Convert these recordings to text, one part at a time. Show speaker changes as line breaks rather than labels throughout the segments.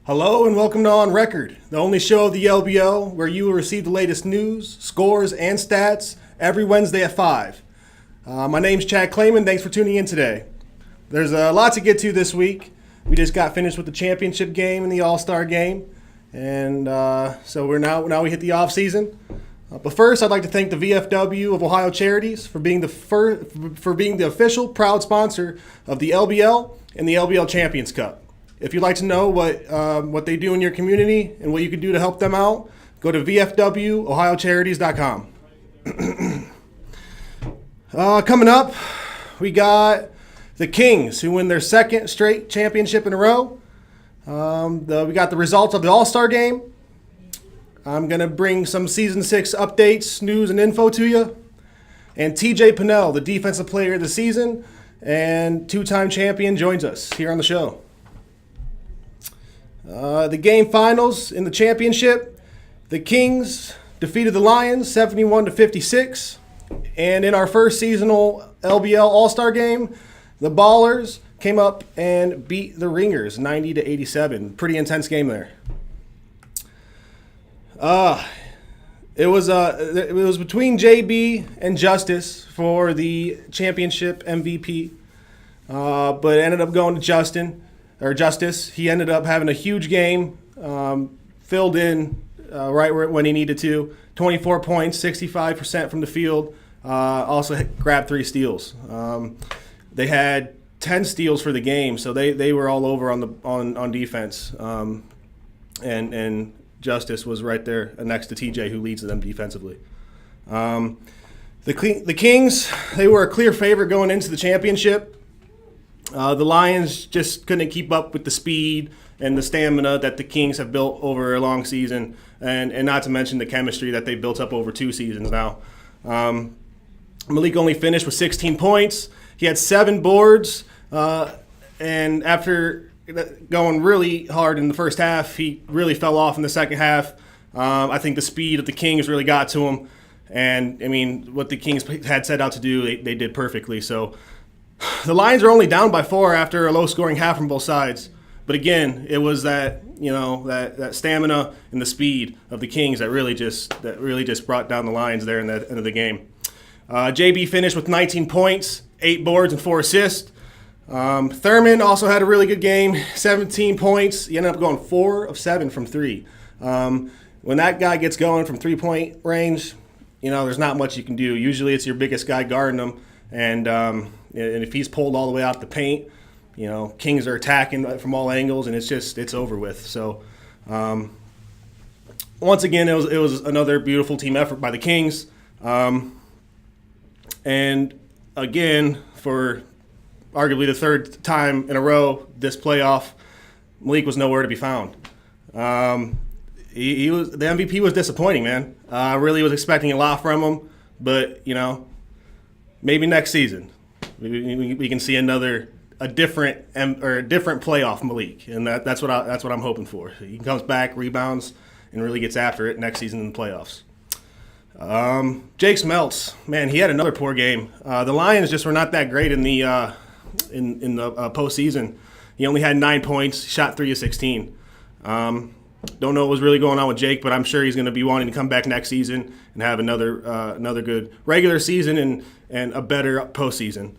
Hello and welcome to On Record, the only show of the LBL where you will receive the latest news, scores, and stats every Wednesday at 5. My name's Chad Kleman. Thanks for tuning in today. There's a lot to get to this week. We just got finished with the championship game and the All-Star game, and so now we hit the off season. But first, I'd like to thank the VFW of Ohio Charities for being the official proud sponsor of the LBL and the LBL Champions Cup. If you'd like to know what they do in your community and what you can do to help them out, go to vfwohiocharities.com. Coming up, we got the Kings, who win their second straight championship in a row. We got the results of the All-Star game. I'm going to bring some Season 6 updates, news, and info to you. And TJ Pennell, the Defensive Player of the Season and two-time champion, joins us here on the show. The game finals in the championship, the Kings defeated the Lions 71-56. And in our first seasonal LBL All-Star game, the Ballers came up and beat the Ringers 90-87. Pretty intense game there. It was between JB and Justice for the championship MVP, but it ended up going to Justice. He ended up having a huge game, filled in right when he needed to. 24 points, 65% from the field. Also grabbed 3 steals. They had 10 steals for the game, so they were all over on defense. And Justice was right there next to TJ, who leads them defensively. The Kings, they were a clear favorite going into the championship. The Lions just couldn't keep up with the speed and the stamina that the Kings have built over a long season, and not to mention the chemistry that they built up over 2 seasons now. Malik only finished with 16 points. He had 7 boards, and after going really hard in the first half, he really fell off in the second half. I think the speed of the Kings really got to him, and I mean, what the Kings had set out to do, they did perfectly. So the Lions are only down by 4 after a low-scoring half from both sides. But again, it was that stamina and the speed of the Kings that really just brought down the Lions there in the end of the game. JB finished with 19 points, 8 boards, and 4 assists. Thurman also had a really good game, 17 points. He ended up going 4 of 7 from 3. When that guy gets going from 3-point range, there's not much you can do. Usually it's your biggest guy guarding him, and if he's pulled all the way out the paint, Kings are attacking from all angles, and it's over with. So once again, it was another beautiful team effort by the Kings. And again, for arguably the third time in a row this playoff, Malik was nowhere to be found. He was the MVP was disappointing, man. I really was expecting a lot from him, but maybe next season we can see a different playoff Malik, and that's what I'm hoping for. He comes back, rebounds, and really gets after it next season in the playoffs. Jake Smeltz, man, he had another poor game. The Lions just were not that great in the postseason. He only had 9 points, shot 3 of 16. Don't know what was really going on with Jake, but I'm sure he's going to be wanting to come back next season and have another good regular season and a better postseason.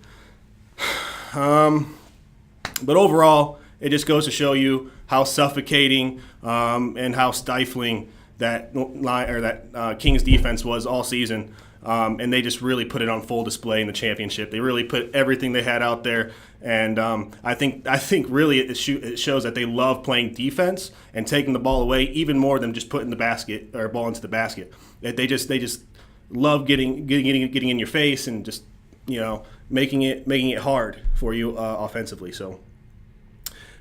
But overall, it just goes to show you how suffocating and how stifling that Kings defense was all season. And they just really put it on full display in the championship. They really put everything they had out there, and I think really it shows that they love playing defense and taking the ball away even more than just putting the basket or ball into the basket. They just love getting in your face and just making it hard for you offensively. So,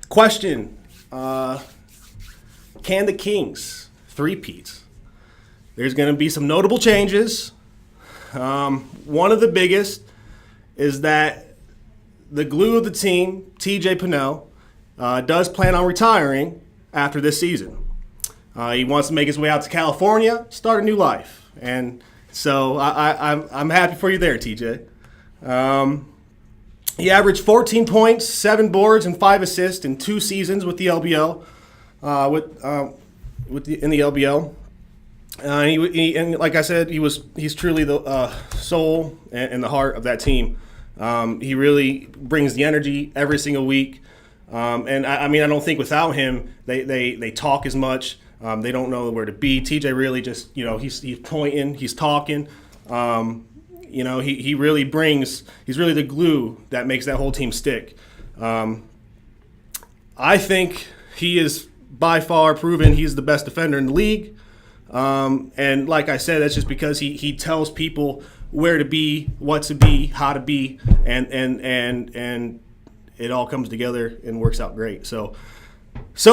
question: can the Kings three-peat? There's going to be some notable changes. One of the biggest is that the glue of the team, TJ Pennell, does plan on retiring after this season. He wants to make his way out to California, start a new life. And so I'm happy for you there, TJ. He averaged 14 points, 7 boards, and 5 assists in 2 seasons with the LBL. in the LBL. And like I said, he's truly the soul and the heart of that team. He really brings the energy every single week. And I mean, I don't think without him, they talk as much. They don't know where to be. TJ really just, he's pointing, he's talking. He really he's really the glue that makes that whole team stick. I think he is by far proven he's the best defender in the league. And like I said, that's just because he tells people where to be, what to be, how to be, and it all comes together and works out great. So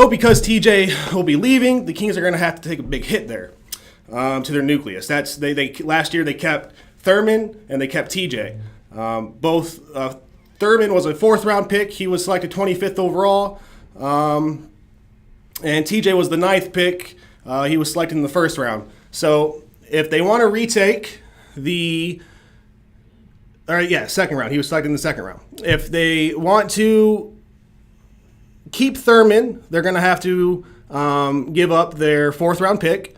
because TJ will be leaving, the Kings are going to have to take a big hit there to their nucleus. That's they last year they kept Thurman and they kept TJ. Both Thurman was a 4th-round pick. He was selected 25th overall, and TJ was the 9th pick. He was selected in the 1st round. So if they want to retake 2nd round. He was selected in the 2nd round. If they want to keep Thurman, they're going to have to give up their 4th-round pick,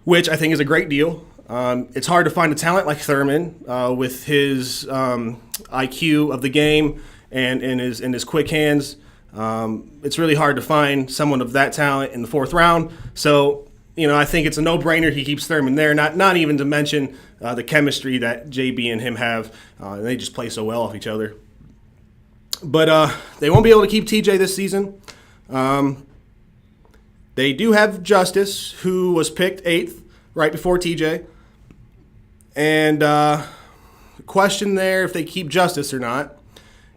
which I think is a great deal. It's hard to find a talent like Thurman with his IQ of the game and in his quick hands. It's really hard to find someone of that talent in the 4th round. So, I think it's a no-brainer he keeps Thurman there, not even to mention the chemistry that JB and him have. They just play so well off each other. But they won't be able to keep TJ this season. They do have Justice, who was picked 8th right before TJ. And question there if they keep Justice or not.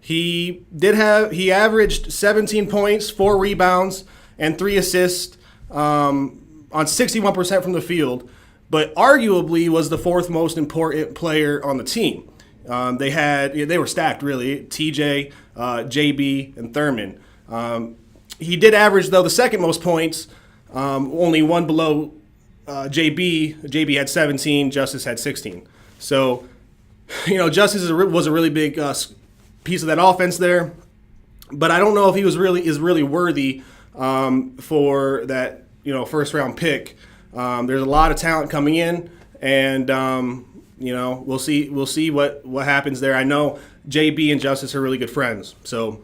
He averaged 17 points, 4 rebounds, and 3 assists on 61% from the field, but arguably was the 4th most important player on the team. They were stacked really. TJ, JB, and Thurman. He did average though the 2nd most points, only one below JB. JB had 17, Justice had 16. So, Justice was a really big piece of that offense there, but I don't know if he is really worthy for that 1st-round pick. There's a lot of talent coming in, and we'll see what happens there. I know JB and Justice are really good friends, so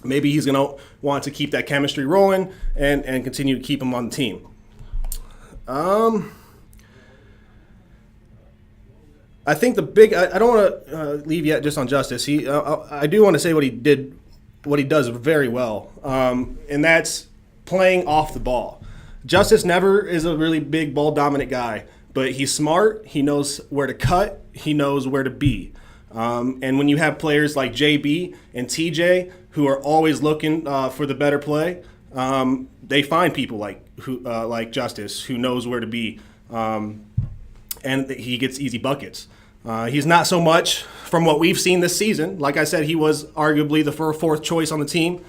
maybe he's gonna want to keep that chemistry rolling and continue to keep him on the team. I think I don't want to leave yet just on Justice. I do want to say what he does very well, and that's playing off the ball. Justice never is a really big ball dominant guy, but he's smart. He knows where to cut. He knows where to be. And when you have players like JB and TJ who are always looking for the better play, they find people like Justice who knows where to be, and he gets easy buckets. He's not so much from what we've seen this season. Like I said, he was arguably the 4th choice on the team.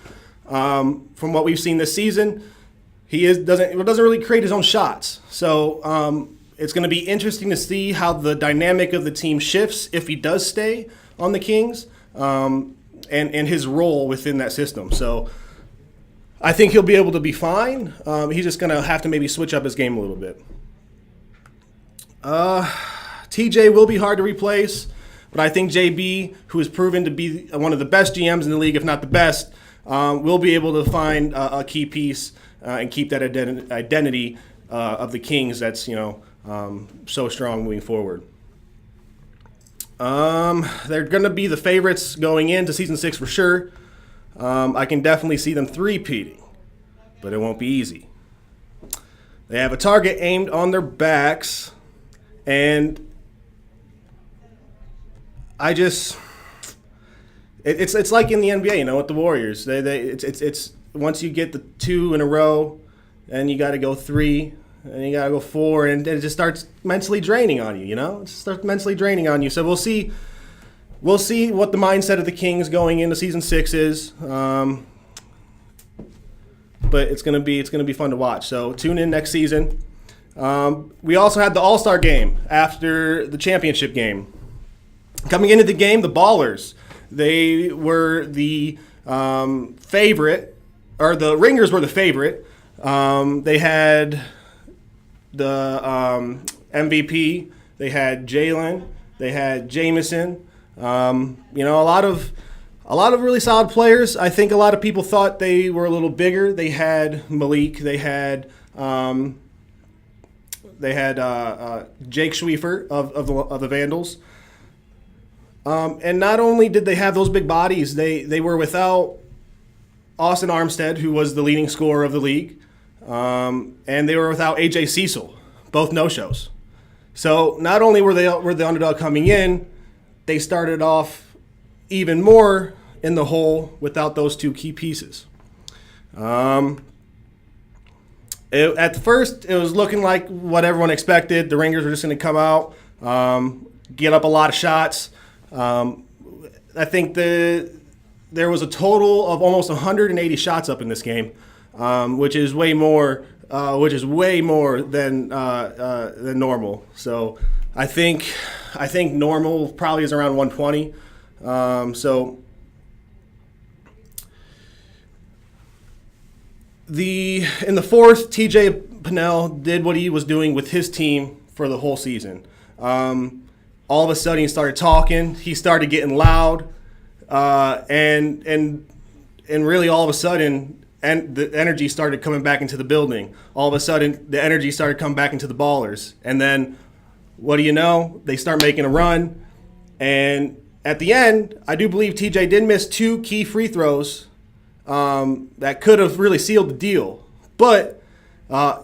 From what we've seen this season, he doesn't really create his own shots. So it's going to be interesting to see how the dynamic of the team shifts if he does stay on the Kings, and his role within that system. So I think he'll be able to be fine. He's just going to have to maybe switch up his game a little bit. TJ will be hard to replace, but I think JB, who has proven to be one of the best GMs in the league, if not the best, will be able to find a key piece and keep that identity of the Kings that's so strong moving forward. They're going to be the favorites going into Season 6 for sure. I can definitely see them three-peating, but it won't be easy. They have a target aimed on their backs, and it's like in the NBA, with the Warriors. It's once you get the 2 in a row, and you got to go 3, and you got to go 4, and it just starts mentally draining on you. It just starts mentally draining on you. So we'll see what the mindset of the Kings going into Season 6 is. But it's gonna be fun to watch. So tune in next season. We also had the All-Star game after the championship game. Coming into the game, the Ballers, they were the favorite, or the Ringers were the favorite. They had the MVP. They had Jalen. They had Jamison. A lot of really solid players. I think a lot of people thought they were a little bigger. They had Malik. They had Jake Schwiefer of the Vandals. And not only did they have those big bodies, they were without Austin Armstead, who was the leading scorer of the league, and they were without A.J. Cecil, both no-shows. So not only were the underdog coming in, they started off even more in the hole without those two key pieces. At first, it was looking like what everyone expected. The Ringers were just going to come out, get up a lot of shots. I think there was a total of almost 180 shots up in this game, which is way more than normal. So I think normal probably is around 120. In the fourth, TJ Pennell did what he was doing with his team for the whole season. All of a sudden, he started talking. He started getting loud, and really all of a sudden, and the energy started coming back into the building. All of a sudden, the energy started coming back into the ballers, and then what do you know? They start making a run, and at the end, I do believe TJ did miss 2 key free throws that could have really sealed the deal, but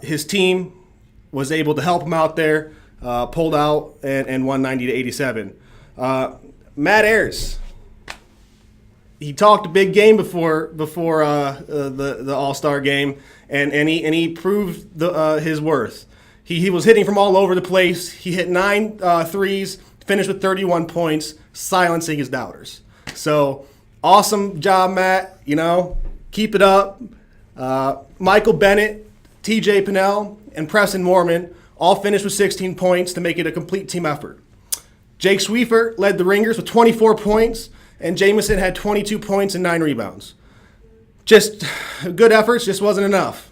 his team was able to help him out there. Pulled out and won 90-87. Matt Ayers, he talked a big game before the All-Star game, and he proved his worth. He was hitting from all over the place. He hit 9 threes, finished with 31 points, silencing his doubters. So awesome job, Matt. Keep it up. Michael Bennett, TJ Pennell, and Preston Mormon all finished with 16 points to make it a complete team effort. Jake Schwiefer led the Ringers with 24 points, and Jamison had 22 points and 9 rebounds. Just good efforts, just wasn't enough.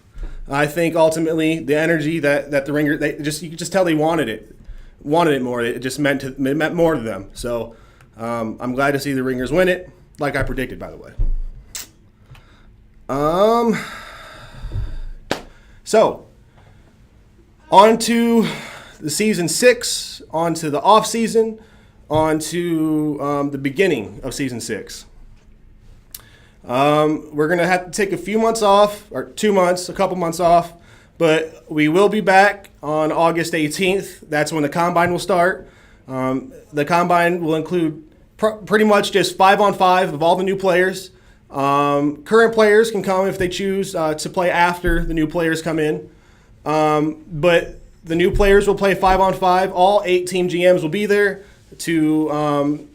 I think ultimately the energy that the Ringers, you could just tell they wanted it more. It just meant more to them. So I'm glad to see the Ringers win it, like I predicted, by the way. So on to the season 6, on to the off season, on to the beginning of season 6. We're going to have to take a few months off, or 2 months, a couple months off, but we will be back on August 18th. That's when the Combine will start. The Combine will include pretty much just 5-on-5 of all the new players. Current players can come if they choose to play after the new players come in. But the new players will play 5-on-5. All 8 team GMs will be there to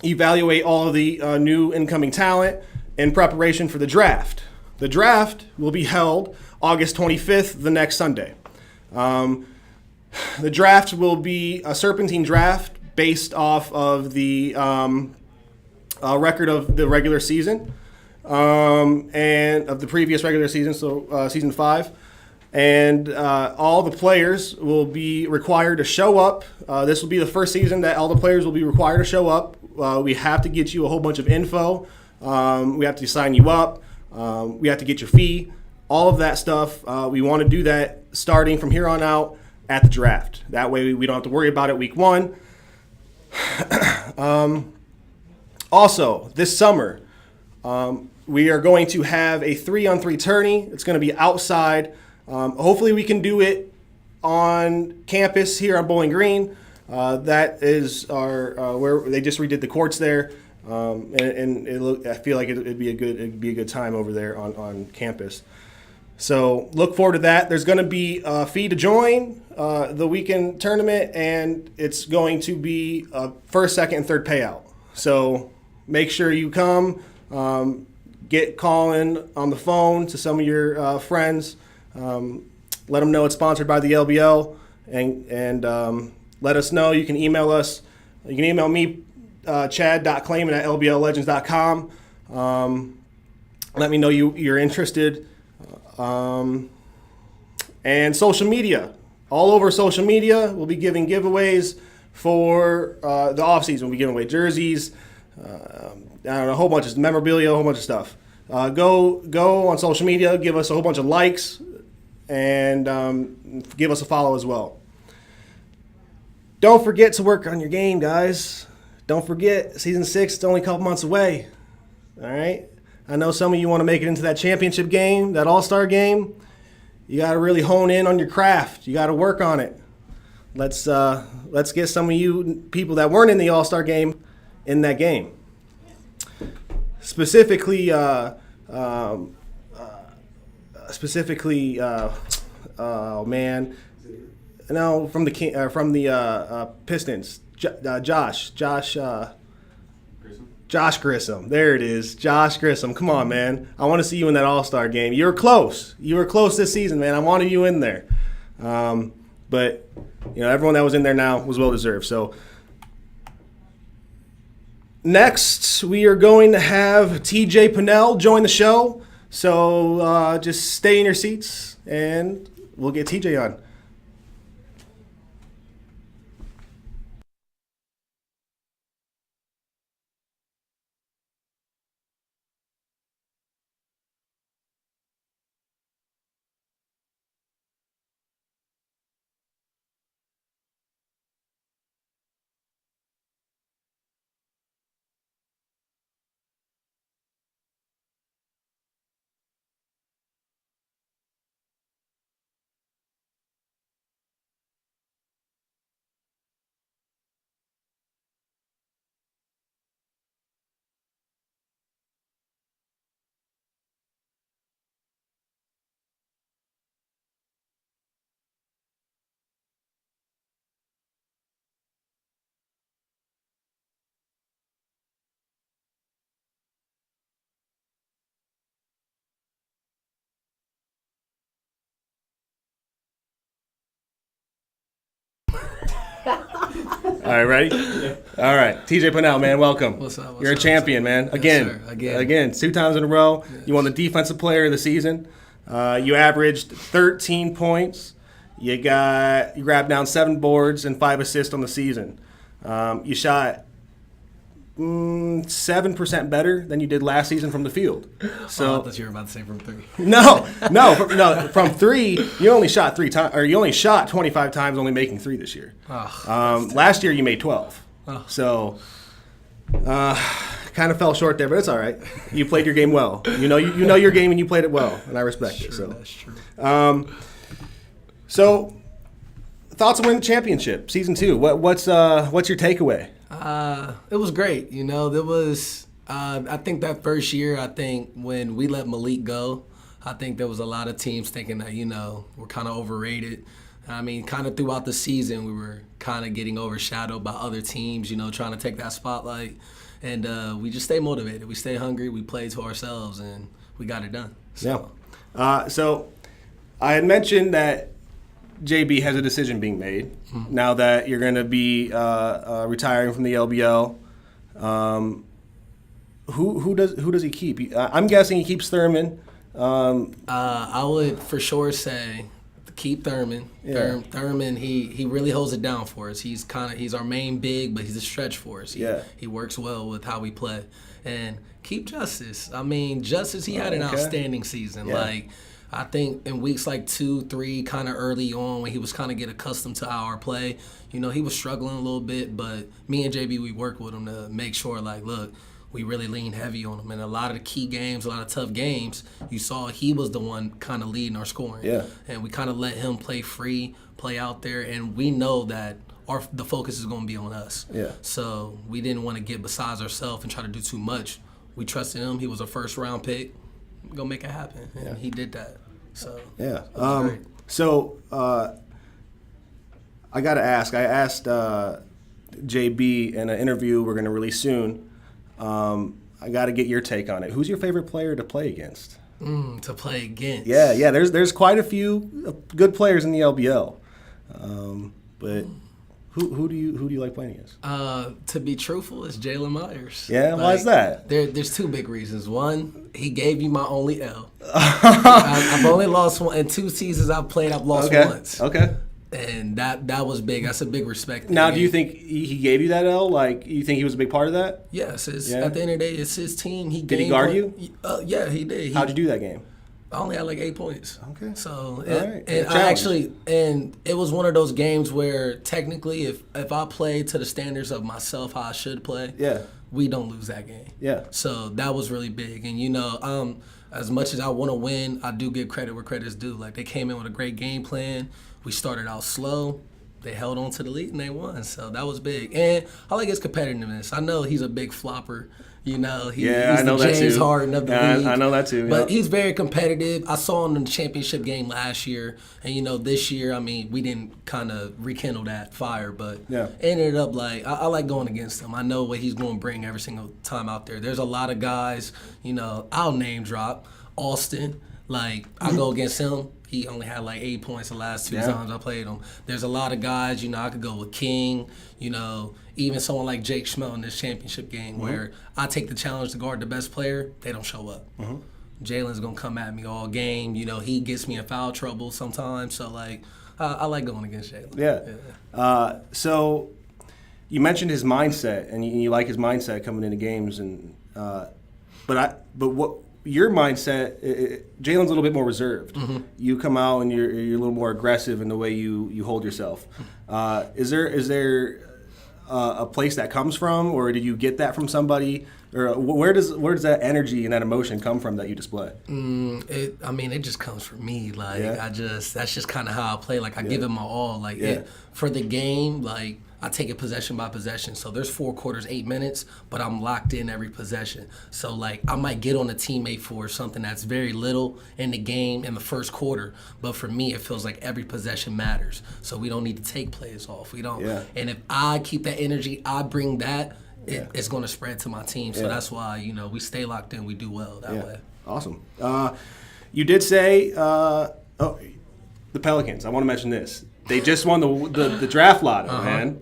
evaluate all of the new incoming talent in preparation for the draft. The draft will be held August 25th, the next Sunday. The draft will be a serpentine draft based off of the record of the regular season and of the previous regular season, so season 5. And all the players will be required to show up. This will be the first season that all the players will be required to show up. We have to get you a whole bunch of info. We have to sign you up. We have to get your fee. All of that stuff. We want to do that starting from here on out at the draft. That way we don't have to worry about it week 1. Also, this summer, we are going to have a 3-on-3 tourney. It's going to be outside. Hopefully we can do it on campus here on Bowling Green. That is our where they just redid the courts there, and I feel like it'd be a good time over there on campus. So look forward to that. There's going to be a fee to join the weekend tournament, and it's going to be a first, second, and third payout. So make sure you come. Get calling on the phone to some of your friends. Let them know it's sponsored by the LBL, and let us know. You can email us. You can email me, chad.kleman@lbllegends.com. Let me know you're interested. And social media. All over social media, we'll be giving giveaways for the offseason. We'll be giving away jerseys, a whole bunch of memorabilia, a whole bunch of stuff. Go on social media, give us a whole bunch of likes, and give us a follow as well. Don't forget to work on your game, guys. Don't forget, Season 6 is only a couple months away. All right? I know some of you want to make it into that championship game, that all-star game. You got to really hone in on your craft. You got to work on it. Let's get some of you people that weren't in the all-star game in that game. Specifically, oh man, no, from the Pistons, Josh Grissom. There it is, Josh Grissom. Come on, man. I want to see you in that All-Star game. You were close. You were close this season, man. I wanted you in there. But everyone that was in there now was well deserved. So next, we are going to have TJ Pinnell join the show. So just stay in your seats, and we'll get TJ on. All right, ready? Yeah. All right, TJ Pinnell, man, welcome.
What's up?
You're a champion, man. Again,
yes,
again, 2 times in a row.
Yes.
You won the Defensive Player of the Season. You averaged 13 points. You grabbed down 7 boards and 5 assists on the season. You shot 7% better than you did last season from the field. So
I thought you were about to say from 3.
No. From 3, you only shot 3 times, or you only shot 25 times, only making 3 this year. Last year you made 12. So, kind of fell short there, but it's all right. You played your game well. You know your game, and you played it well, and I respect it. So
that's true.
So, thoughts on winning the championship, season 2. What's your takeaway?
It was great. There was, I think that first year, when we let Malik go, I think there was a lot of teams thinking that, we're kind of overrated. I mean, kind of throughout the season, we were kind of getting overshadowed by other teams, trying to take that spotlight. And we just stay motivated. We stay hungry. We played to ourselves, and we got it done. So.
Yeah. So I had mentioned that JB has a decision being made now that you're going to be retiring from the LBL. Who does he keep? I'm guessing he keeps Thurman.
I would for sure say keep Thurman.
Yeah.
Thurman, he really holds it down for us. He's our main big, but he's a stretch for us. He works well with how we play. And keep Justice. I mean, Justice, he had an outstanding season.
Yeah.
I think in weeks like 2, 3, kind of early on when he was kind of get accustomed to our play, he was struggling a little bit, but me and JB, we worked with him to make sure, look, we really leaned heavy on him. And a lot of the key games, a lot of tough games, you saw he was the one kind of leading our scoring.
Yeah.
And we kind of let him play free, play out there, and we know that the focus is going to be on us.
Yeah.
So we didn't want to get besides ourselves and try to do too much. We trusted him. He was a first-round pick. We're going to make it happen. And he did that. So
yeah.
Great.
So I got to ask. I asked JB in an interview we're going to release soon. I got to get your take on it. Who's your favorite player to play against?
To play against?
Yeah. There's quite a few good players in the LBL. But Who do you like playing against?
To be truthful, it's Jalen Myers.
Yeah, why is that?
There's two big reasons. One, he gave me my only L. I've only lost one in 2 seasons I've played. I've lost once.
Okay.
And that was big. That's a big respect.
Now, do you think he gave you that L? Like, you think he was a big part of that?
Yes. At the end of the day, it's his team.
Did he guard you?
Yeah, he did.
How'd you do that game?
I only had like 8 points.
Okay.
So,
right.
and it was one of those games where technically, if I played to the standards of myself, how I should play, we don't lose that game.
Yeah.
So that was really big. And as much as I want to win, I do give credit where credit's due. Like, they came in with a great game plan. We started out slow. They held on to the lead and they won. So that was big. And I like his competitiveness. I know he's a big flopper. He's
I know
the James
that too.
Harden of the league.
I know that too.
But he's very competitive. I saw him in the championship game last year. And, this year, we didn't kind of rekindle that fire. But it ended up I like going against him. I know what he's going to bring every single time out there. There's a lot of guys, I'll name drop. Austin, I go against him. He only had 8 points the last 2 times I played him. There's a lot of guys, I could go with King, even someone like Jake Schmell in this championship game where I take the challenge to guard the best player, they don't show up. Jalen's going to come at me all game. He gets me in foul trouble sometimes. So, I like going against Jalen.
Yeah. So you mentioned his mindset, and you like his mindset coming into games. But what your mindset, Jalen's a little bit more reserved. You come out and you're a little more aggressive in the way you hold yourself. Is there a place that comes from, or did you get that from somebody, or where does that energy and that emotion come from that you display?
It just comes from me. That's just kind of how I play. I give it my all. For the game, I take it possession by possession. So there's 4 quarters, 8 minutes, but I'm locked in every possession. So I might get on a teammate for something that's very little in the game in the first quarter, but for me it feels like every possession matters. So we don't need to take plays off. We don't. And if I keep that energy, I bring that, it's going to spread to my team. So that's why we stay locked in. We do well that way. Awesome.
You did say the Pelicans. I want to mention this. They just won the draft lotto, man.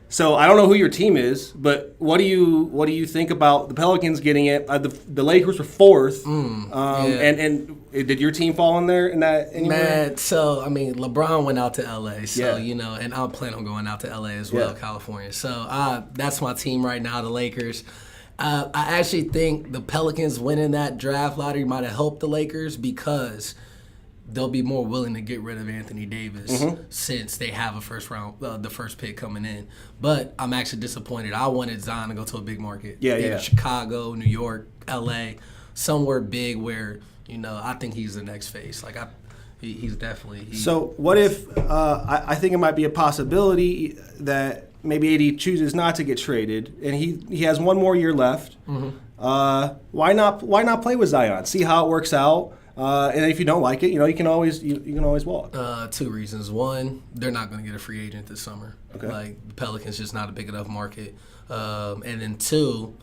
So I don't know who your team is, but what do you think about the Pelicans getting it? The Lakers were 4th, and did your team fall in there in that anywhere?
Man, so LeBron went out to LA, so and I plan on going out to LA as well, California. So that's my team right now, the Lakers. I actually think the Pelicans winning that draft lottery might have helped the Lakers because they'll be more willing to get rid of Anthony Davis since they have a the first pick coming in. But I'm actually disappointed. I wanted Zion to go to a big market. Either Chicago, New York, LA, somewhere big where, I think he's the next face. He's definitely.
So what if I think it might be a possibility that maybe AD chooses not to get traded, and he has 1 more year left. Why not play with Zion? See how it works out. And if you don't like it, you can always walk.
2 reasons. One, they're not going to get a free agent this summer. The Pelicans just not a big enough market. And then 2,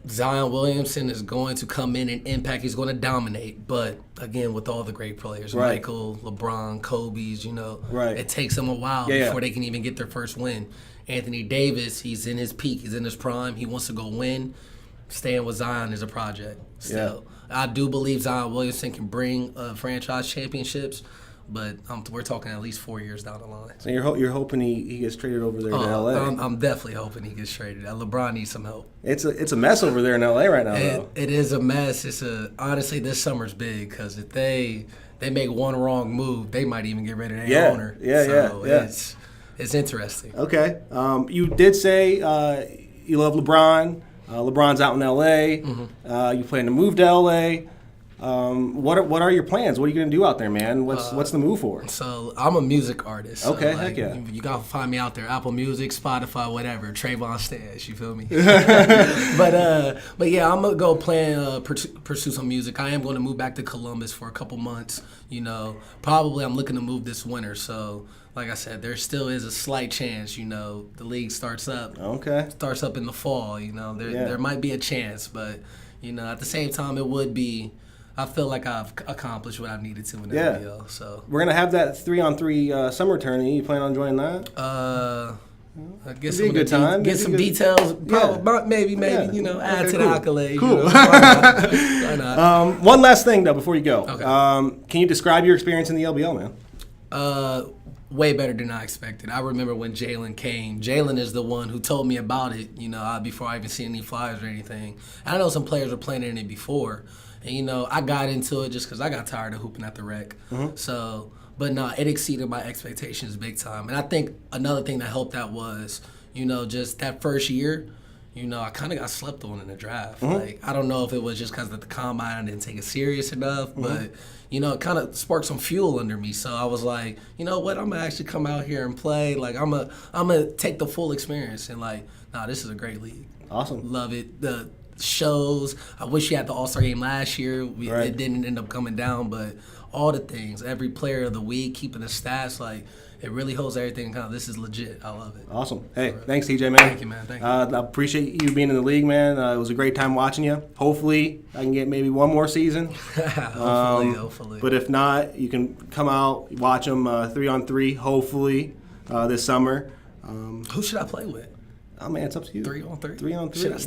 Zion Williamson is going to come in and impact. He's going to dominate. But again, with all the great players, Michael, LeBron, Kobe's, it takes them a while before they can even get their first win. Anthony Davis, he's in his peak. He's in his prime. He wants to go win. Staying with Zion is a project still. I do believe Zion Williamson can bring franchise championships, but we're talking at least 4 years down the line.
So you're hoping he gets traded over there to LA?
I'm definitely hoping he gets traded. LeBron needs some help.
It's a mess over there in LA right now, though.
It is a mess. Honestly, this summer's big because if they make one wrong move, they might even get rid of their owner. It's interesting.
Okay. You did say you love LeBron. LeBron's out in L.A. You plan to move to L.A. What are your plans? What are you going to do out there, man? What's the move for?
So I'm a music artist.
Okay, heck yeah.
You got to find me out there. Apple Music, Spotify, whatever. Trayvon Stats, you feel me? But yeah, I'm going to go pursue some music. I am going to move back to Columbus for a couple months. Probably I'm looking to move this winter. So like I said, there still is a slight chance, the league starts up.
Okay.
Starts up in the fall, there might be a chance, but, at the same time, it would be I feel like I've accomplished what I needed to in the
Yeah.
LBL. So
We're gonna have that 3-on-3 summer tourney. You plan on joining that?
get
It'd be a good time.
Get
It'd
some
be good.
details.
Yeah.
Maybe
Yeah.
you know, add
Okay,
to
cool.
the accolade.
Cool.
You know? Why not?
One last thing though before you go.
Okay.
Can you describe your experience in the LBL, man?
Way better than I expected. I remember when Jalen came. Jalen is the one who told me about it, you know, before I even seen any flyers or anything. And I know some players were playing in it before. And, you know, I got into it just because I got tired of hooping at the rec. So, but no, it exceeded my expectations big time. And I think another thing that helped out was, you know, just that first year, you know, I kind of got slept on in the draft. Like, I don't know if it was just because of the combine I didn't take it serious enough, but, you know, it kind of sparked some fuel under me. So I was like, you know what, I'm going to actually come out here and play. Like, I'm gonna take the full experience. And, like, nah, this is a great league.
Awesome.
Love it. The shows. I wish you had the All-Star game last year.
Right.
It didn't end up coming down, but all the things, every player of the week, keeping the stats, like, it really holds everything. Kind of, this is legit. I love it.
Awesome. Hey, thanks, TJ, man.
Thank you, man. Thank you.
I appreciate you being in the league, man. It was a great time watching you. Hopefully, I can get maybe one more season.
Hopefully.
But if not, you can come out, watch them 3-on-3, hopefully, this summer.
Who should I play with?
Oh, man, it's up to you.
3-on-3.
3-on-3.
Should I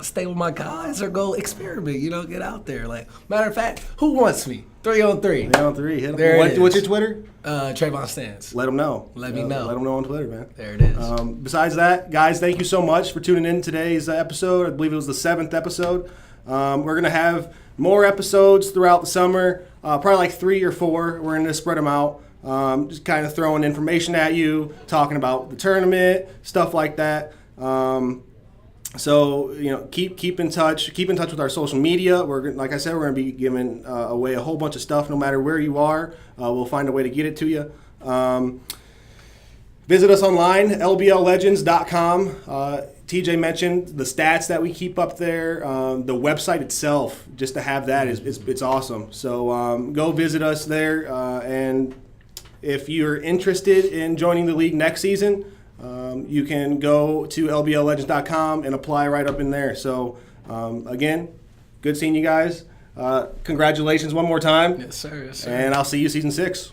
stay with my guys or go experiment? You know, get out there. Like, matter of fact, who wants me? 3-on-3.
3-on-3. Hit 'em.
There it is.
What's your Twitter?
Trayvon Stance.
Let them know.
Let me know.
Let them know on Twitter, man.
There it is.
Besides that, guys, thank you so much for tuning in today's episode. I believe it was the 7th episode. We're going to have more episodes throughout the summer, probably like 3 or 4. We're going to spread them out. Just kind of throwing information at you, talking about the tournament, stuff like that. So, you know, keep in touch. Keep in touch with our social media. Like I said, we're going to be giving away a whole bunch of stuff no matter where you are. We'll find a way to get it to you. Visit us online, lbllegends.com. TJ mentioned the stats that we keep up there. The website itself, just to have that, it's awesome. So go visit us there. And if you're interested in joining the league next season, you can go to lbllegends.com and apply right up in there. So, again, good seeing you guys. Congratulations one more time.
Yes, sir. Yes, sir.
And I'll see you season 6.